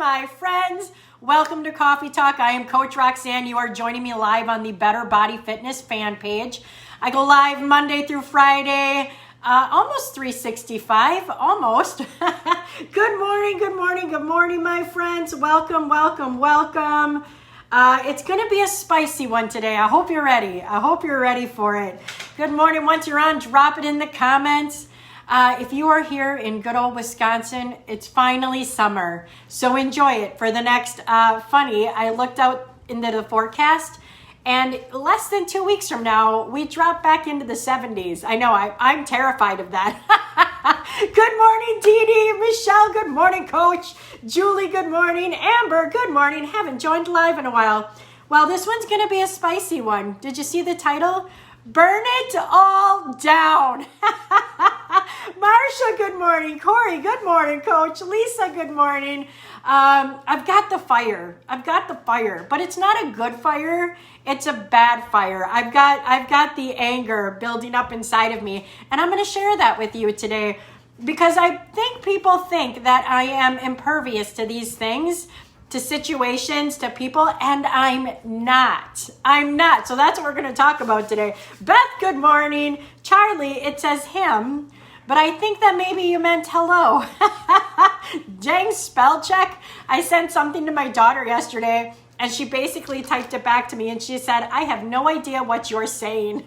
my friends. Welcome to Coffee Talk. I am Coach Roxanne. You are joining me live on the Better Body Fitness fan page. I go live Monday through Friday, almost 365, almost. Good morning, my friends. Welcome. It's going to be a spicy one today. I hope you're ready. I hope you're ready for it. Good morning. Once you're on, drop it in the comments. If you are here in good old Wisconsin, it's finally summer. So enjoy it. For the next, I looked out into the forecast, and less than 2 weeks from now, we drop back into the 70s. I know, I'm terrified of that. Good morning, Dee Dee, Michelle, good morning, Coach. Julie, good morning. Amber, good morning. Haven't joined live in a while. Well, this one's going to be a spicy one. Did you see the title? Burn it all down. Marsha, good morning. Corey, good morning. Coach Lisa, good morning. I've got the fire, but it's not a good fire. It's a bad fire. I've got the anger building up inside of me, and I'm going to share that with you today because I think people think that I am impervious to these things, to situations, to people, and I'm not. So that's what we're going to talk about today. Beth, good morning. Charlie, it says him, but I think that maybe you meant hello. Dang spell check. I sent something to my daughter yesterday, and she basically typed it back to me, and she said, I have no idea what you're saying.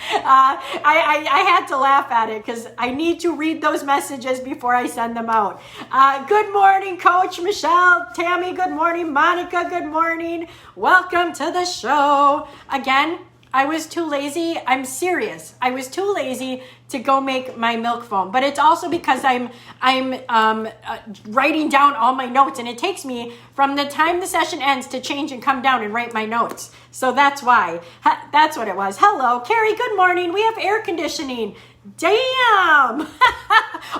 I had to laugh at it because I need to read those messages before I send them out. Good morning, Coach Michelle. Tammy, good morning. Monica, good morning. Welcome to the show. Again, I was too lazy. I'm serious. I was too lazy to go make my milk foam, but it's also because I'm writing down all my notes, and it takes me from the time the session ends to change and come down and write my notes. So that's why. That's what it was. Hello, Carrie. Good morning. We have air conditioning. Damn.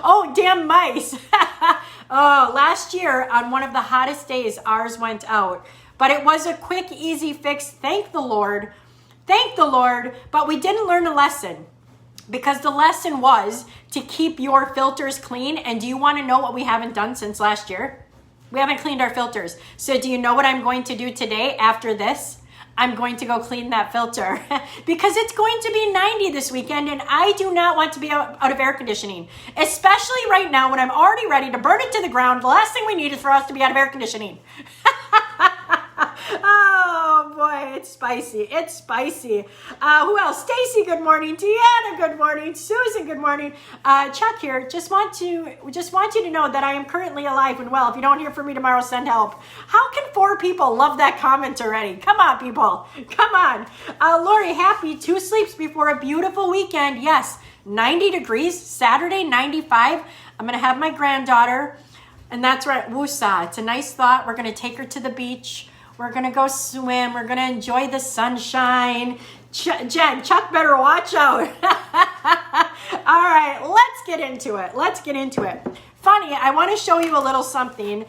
Oh, damn mice. Oh, last year on one of the hottest days, ours went out, but it was a quick, easy fix. Thank the Lord. But we didn't learn a lesson, because the lesson was to keep your filters clean. And do you want to know what we haven't done since last year? We haven't cleaned our filters. So do you know what I'm going to do today after this? I'm going to go clean that filter because it's going to be 90 this weekend, and I do not want to be out of air conditioning, especially right now when I'm already ready to burn it to the ground. The last thing we need is for us to be out of air conditioning. Oh boy, it's spicy. Who else? Stacy, good morning. Deanna, good morning. Susan, good morning. Chuck here. Just want you to know that I am currently alive and well. If you don't hear from me tomorrow, send help. How can 4 people love that comment already? Come on, people. Come on. Lori, happy 2 sleeps before a beautiful weekend. Yes, 90 degrees. Saturday, 95. I'm going to have my granddaughter, and that's right. Woosah. It's a nice thought. We're going to take her to the beach. We're going to go swim. We're going to enjoy the sunshine. Jen, Chuck better watch out. All right, let's get into it. Funny, I want to show you a little something.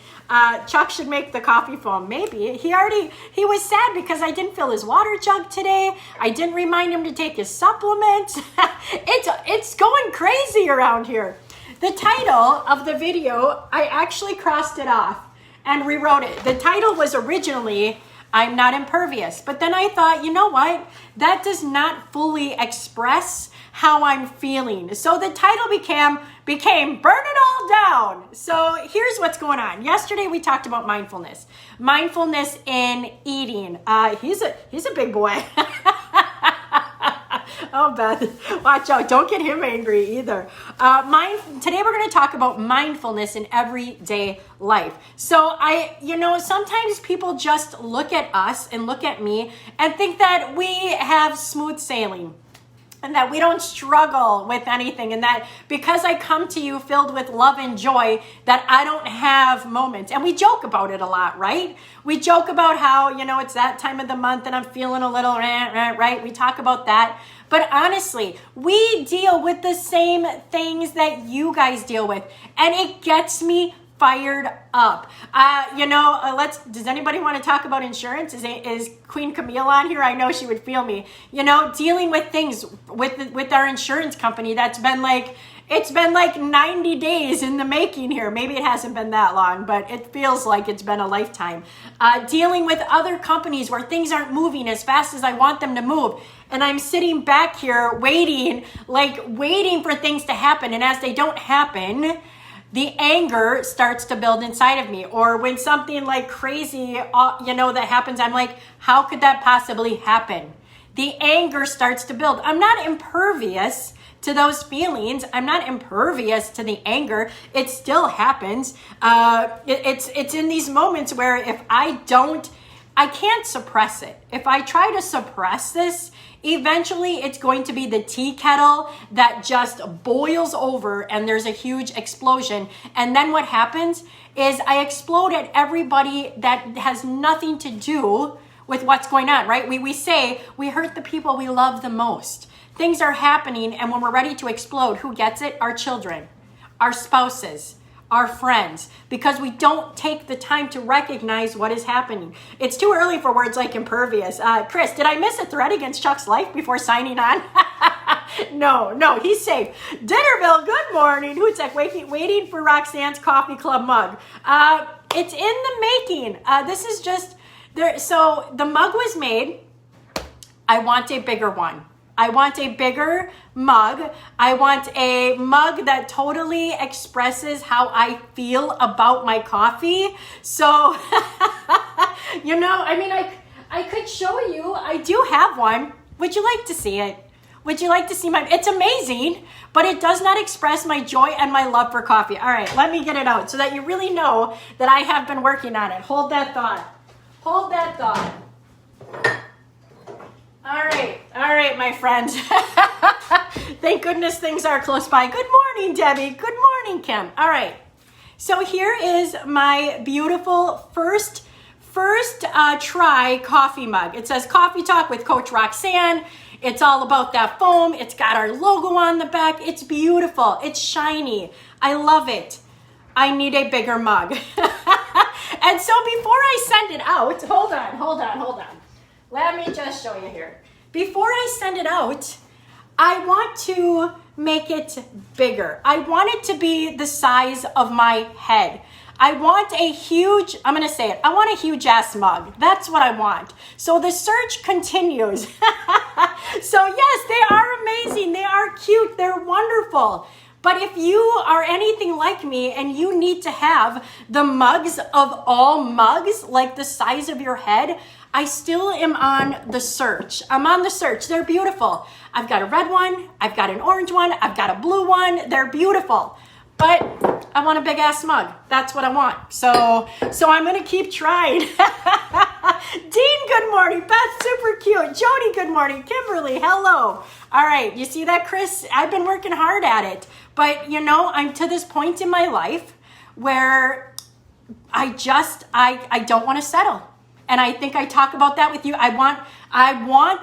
Chuck should make the coffee foam. Maybe. He was sad because I didn't fill his water jug today. I didn't remind him to take his supplements. It's going crazy around here. The title of the video, I actually crossed it off and rewrote it. The title was originally, I'm Not Impervious. But then I thought, you know what? That does not fully express how I'm feeling. So the title became Burn It All Down. So here's what's going on. Yesterday we talked about mindfulness. Mindfulness in eating. He's a big boy. Oh, Beth, watch out. Don't get him angry either. Today we're going to talk about mindfulness in everyday life. So sometimes people just look at us and look at me and think that we have smooth sailing, and that we don't struggle with anything, and that because I come to you filled with love and joy, that I don't have moments. And we joke about it a lot, right? We joke about how, it's that time of the month and I'm feeling a little, right? We talk about that. But honestly, we deal with the same things that you guys deal with, and it gets me fired up. Does anybody want to talk about insurance? Is Queen Camille on here? I know she would feel me. Dealing with things with our insurance company that's been like It's been like 90 days in the making here. Maybe it hasn't been that long, but it feels like it's been a lifetime. Dealing with other companies where things aren't moving as fast as I want them to move. And I'm sitting back here waiting for things to happen. And as they don't happen, the anger starts to build inside of me. Or when something like crazy, that happens, I'm like, how could that possibly happen? The anger starts to build. I'm not impervious to those feelings. I'm not impervious to the anger. It still happens. It's in these moments where if I can't suppress it. If I try to suppress this, eventually it's going to be the tea kettle that just boils over and there's a huge explosion. And then what happens is I explode at everybody that has nothing to do with what's going on, right? We say we hurt the people we love the most. Things are happening, and when we're ready to explode, who gets it? Our children, our spouses, our friends, because we don't take the time to recognize what is happening. It's too early for words like impervious. Chris, did I miss a threat against Chuck's life before signing on? No, he's safe. Dinnerville, good morning. Who's like waiting for Roxanne's coffee club mug? It's in the making. This is just there. So the mug was made. I want a bigger one. I want a bigger mug. I want a mug that totally expresses how I feel about my coffee. So, I could show you. I do have one. Would you like to see it? Would you like to see it's amazing, but it does not express my joy and my love for coffee. All right, let me get it out so that you really know that I have been working on it. Hold that thought. All right, my friends. Thank goodness things are close by. Good morning, Debbie. Good morning, Kim. All right. So here is my beautiful first try coffee mug. It says Coffee Talk with Coach Roxanne. It's all about that foam. It's got our logo on the back. It's beautiful. It's shiny. I love it. I need a bigger mug. And so before I send it out, hold on. Let me just show you here. Before I send it out, I want to make it bigger. I want it to be the size of my head. I want a huge, I'm going to say it, I want a huge ass mug. That's what I want. So the search continues. So yes, they are amazing. They are cute. They're wonderful. But if you are anything like me and you need to have the mugs of all mugs, like the size of your head, I still am on the search. I'm on the search. They're beautiful. I've got a red one. I've got an orange one. I've got a blue one. They're beautiful. But I want a big ass mug. That's what I want. So I'm going to keep trying. Dean, good morning. Beth, super cute. Jody, good morning. Kimberly, hello. All right. You see that, Chris? I've been working hard at it. But, I'm to this point in my life where I don't want to settle. And I think I talk about that with you. I want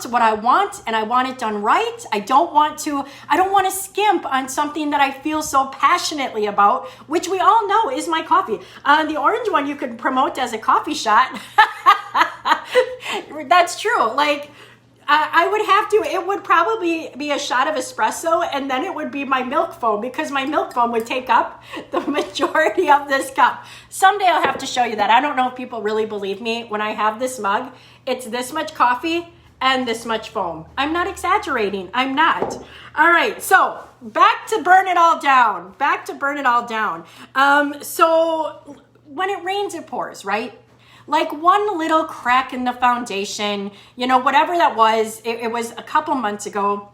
what I want, and I want it done right. I don't want to skimp on something that I feel so passionately about, which we all know is my coffee. The orange one you could promote as a coffee shot. That's true. I would have to, it would probably be a shot of espresso, and then it would be my milk foam, because my milk foam would take up the majority of this cup. Someday I'll have to show you that. I don't know if people really believe me when I have this mug. It's this much coffee and this much foam. I'm not exaggerating. I'm not. All right. So back to burn it all down. So when it rains, it pours, right? Like one little crack in the foundation, whatever that was, it was a couple months ago,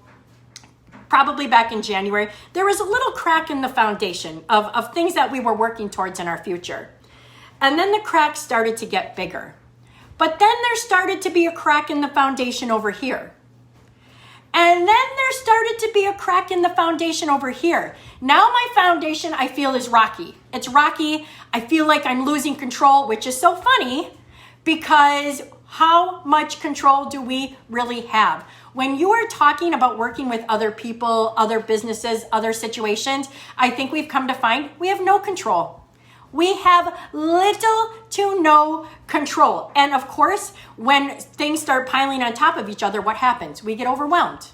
probably back in January, there was a little crack in the foundation of things that we were working towards in our future. And then the crack started to get bigger. But then there started to be a crack in the foundation over here. And then there started to be a crack in the foundation over here. Now my foundation, I feel, is rocky. It's rocky. I feel like I'm losing control, which is so funny because how much control do we really have? When you are talking about working with other people, other businesses, other situations, I think we've come to find we have no control. We have little to no control. And of course, when things start piling on top of each other, what happens? We get overwhelmed.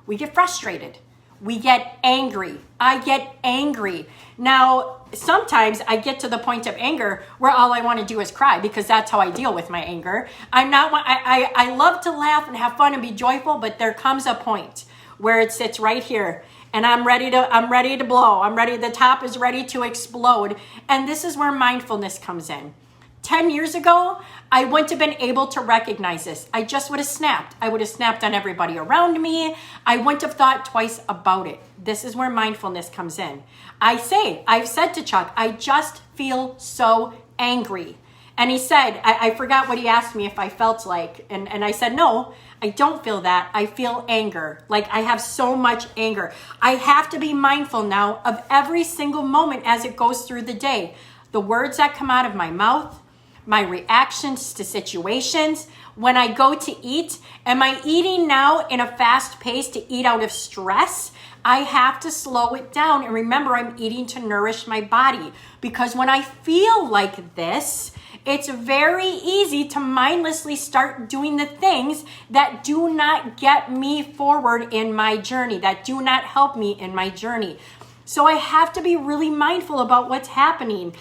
We get frustrated. we get angry. I get angry. Now, sometimes I get to the point of anger where all I want to do is cry because that's how I deal with my anger. I love to laugh and have fun and be joyful, but there comes a point where it sits right here and I'm ready to blow. The top is ready to explode. And this is where mindfulness comes in. 10 years ago, I wouldn't have been able to recognize this. I just would have snapped. I would have snapped on everybody around me. I wouldn't have thought twice about it. This is where mindfulness comes in. I've said to Chuck, I just feel so angry. And he said, I forgot what he asked me if I felt like. And I said, no, I don't feel that. I feel anger. Like I have so much anger. I have to be mindful now of every single moment as it goes through the day. The words that come out of my mouth, my reactions to situations. When I go to eat, am I eating now in a fast pace to eat out of stress? I have to slow it down and remember I'm eating to nourish my body, because when I feel like this, it's very easy to mindlessly start doing the things that do not get me forward in my journey, that do not help me in my journey. So I have to be really mindful about what's happening.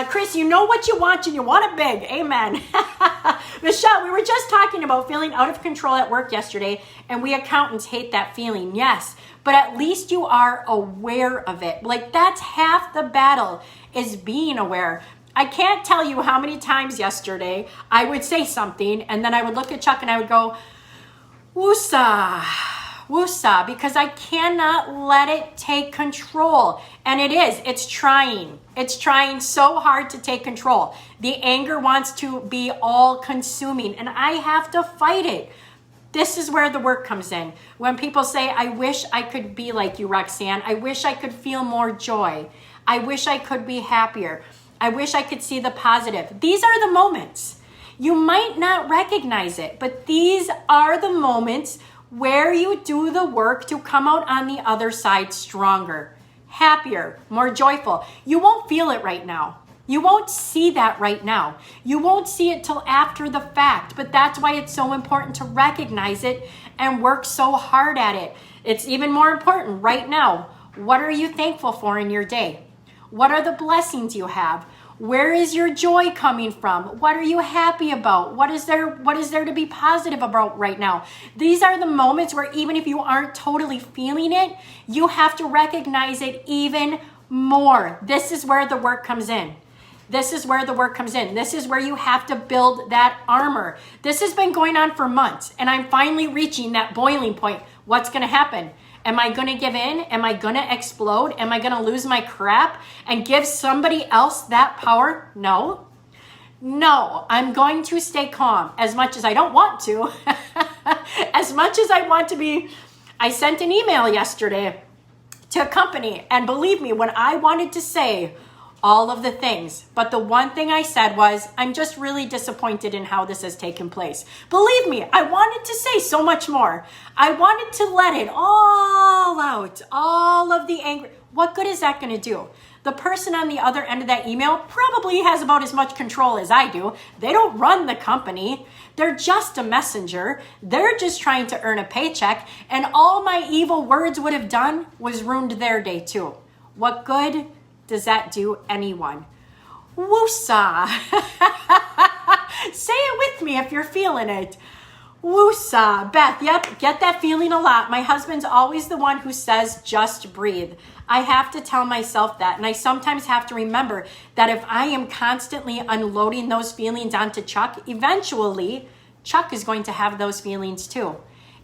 Chris, you know what you want and you want it big. Amen. Michelle, we were just talking about feeling out of control at work yesterday, and we accountants hate that feeling. Yes, but at least you are aware of it. Like that's half the battle, is being aware. I can't tell you how many times yesterday I would say something and then I would look at Chuck and I would go, woosah, because I cannot let it take control. And it's trying so hard to take control. The anger wants to be all consuming and I have to fight it. This is where the work comes in. When people say, I wish I could be like you, Roxanne. I wish I could feel more joy. I wish I could be happier. I wish I could see the positive. These are the moments. You might not recognize it, but these are the moments where you do the work to come out on the other side stronger, happier, more joyful. You won't feel it right now. You won't see that right now. You won't see it till after the fact, but that's why it's so important to recognize it and work so hard at it. It's even more important right now. What are you thankful for in your day? What are the blessings you have? Where is your joy coming from? What are you happy about? What is there to be positive about right now? These are the moments where even if you aren't totally feeling it, you have to recognize it even more. This is where the work comes in. This is where you have to build that armor. This has been going on for months, and I'm finally reaching that boiling point. What's going to happen? Am I going to give in? Am I going to explode? Am I going to lose my crap and give somebody else that power? No, I'm going to stay calm as much as I don't want to, as much as I want to be. I sent an email yesterday to a company, and believe me, when I wanted to say all of the things, but the one thing I said was, I'm just really disappointed in how this has taken place. Believe me, I wanted to say so much more. I wanted to let it all out, all of the anger. What good is that going to do? The person on the other end of that email probably has about as much control as I do. They don't run the company. They're just a messenger. They're just trying to earn a paycheck. And all my evil words would have done was ruined their day too. What good does that do anyone? Woosah. Say it with me if you're feeling it. Woosah. Beth, yep, get that feeling a lot. My husband's always the one who says, just breathe. I have to tell myself that. And I sometimes have to remember that if I am constantly unloading those feelings onto Chuck, eventually Chuck is going to have those feelings too.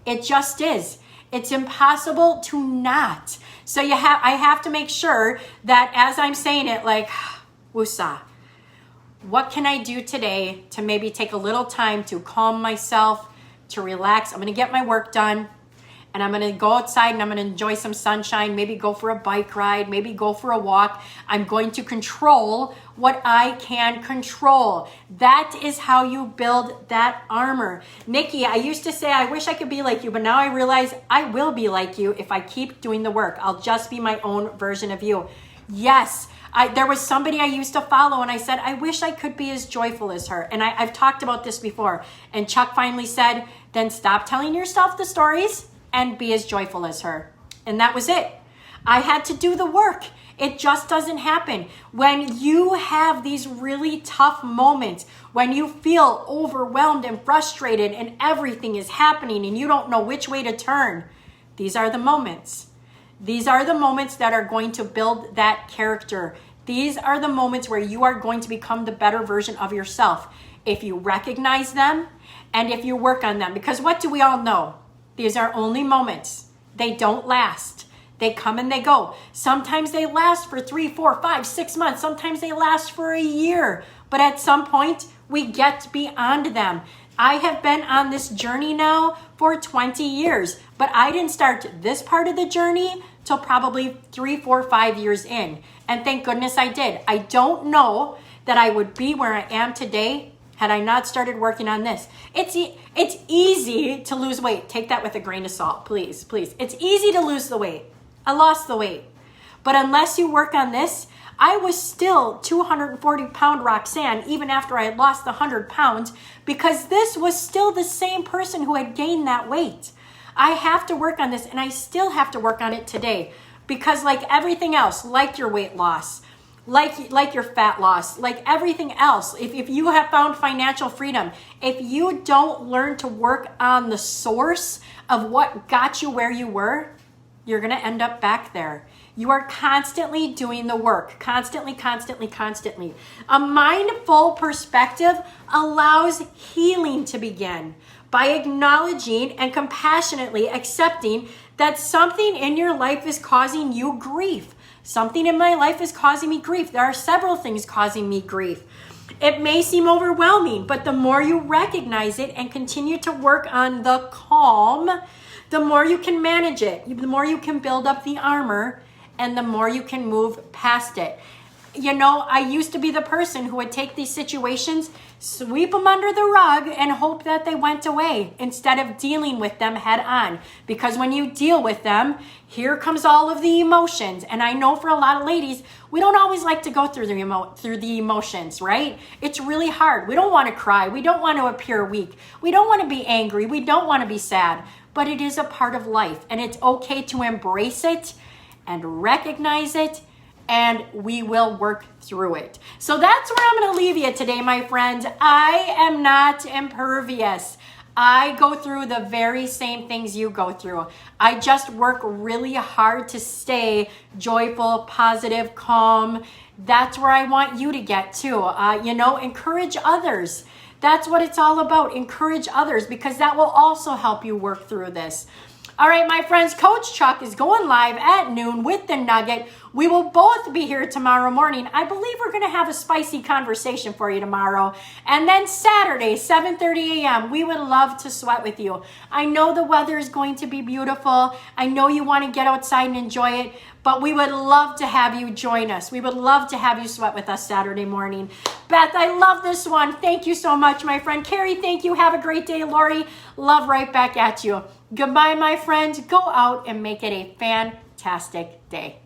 It just is. It's impossible to not. So I have to make sure that as I'm saying it, like, woosah, what can I do today to maybe take a little time to calm myself, to relax? I'm going to get my work done, and I'm going to go outside and I'm going to enjoy some sunshine, maybe go for a bike ride, maybe go for a walk. I'm going to control what I can control. That is how you build that armor. Nikki, I used to say, I wish I could be like you, but now I realize I will be like you if I keep doing the work. I'll just be my own version of you. Yes, there was somebody I used to follow, and I said, I wish I could be as joyful as her. And I've talked about this before. And Chuck finally said, then stop telling yourself the stories and be as joyful as her. And that was it. I had to do the work. It just doesn't happen. When you have these really tough moments, when you feel overwhelmed and frustrated and everything is happening and you don't know which way to turn, these are the moments. These are the moments that are going to build that character. These are the moments where you are going to become the better version of yourself. If you recognize them and if you work on them. Because what do we all know? These are only moments. They don't last. They come and they go. Sometimes they last for 3, 4, 5, 6 months. Sometimes they last for a year. But at some point, we get beyond them. I have been on this journey now for 20 years, but I didn't start this part of the journey till probably 3, 4, 5 years in. And thank goodness I did. I don't know that I would be where I am today had I not started working on this. It's easy to lose weight. Take that with a grain of salt, please, please. It's easy to lose the weight. I lost the weight. But unless you work on this, I was still 240-pound Roxanne even after I had lost the 100 pounds because this was still the same person who had gained that weight. I have to work on this, and I still have to work on it today because like everything else, like your weight loss, like your fat loss, like everything else, if you have found financial freedom, if you don't learn to work on the source of what got you where you were, you're going to end up back there. You are constantly doing the work, constantly. A mindful perspective allows healing to begin by acknowledging and compassionately accepting that something in your life is causing you grief. Something in my life is causing me grief. There are several things causing me grief. It may seem overwhelming, but the more you recognize it and continue to work on the calm, the more you can manage it, the more you can build up the armor, and the more you can move past it. You know, I used to be the person who would take these situations, sweep them under the rug, and hope that they went away instead of dealing with them head on. Because when you deal with them, here comes all of the emotions. And I know for a lot of ladies, we don't always like to go through the emotions, right? It's really hard. We don't want to cry. We don't want to appear weak. We don't want to be angry. We don't want to be sad. But it is a part of life, and it's okay to embrace it and recognize it, and we will work through it. So that's where I'm going to leave you today, my friends. I am not impervious. I go through the very same things you go through. I just work really hard to stay joyful, positive, calm. That's where I want you to get to. Encourage others. That's what it's all about. Encourage others because that will also help you work through this. All right, my friends, Coach Chuck is going live at noon with the Nugget. We will both be here tomorrow morning. I believe we're going to have a spicy conversation for you tomorrow. And then Saturday, 7:30 a.m., we would love to sweat with you. I know the weather is going to be beautiful. I know you want to get outside and enjoy it, but we would love to have you join us. We would love to have you sweat with us Saturday morning. Beth, I love this one. Thank you so much, my friend. Carrie, thank you. Have a great day. Lori, love right back at you. Goodbye, my friend. Go out and make it a fantastic day.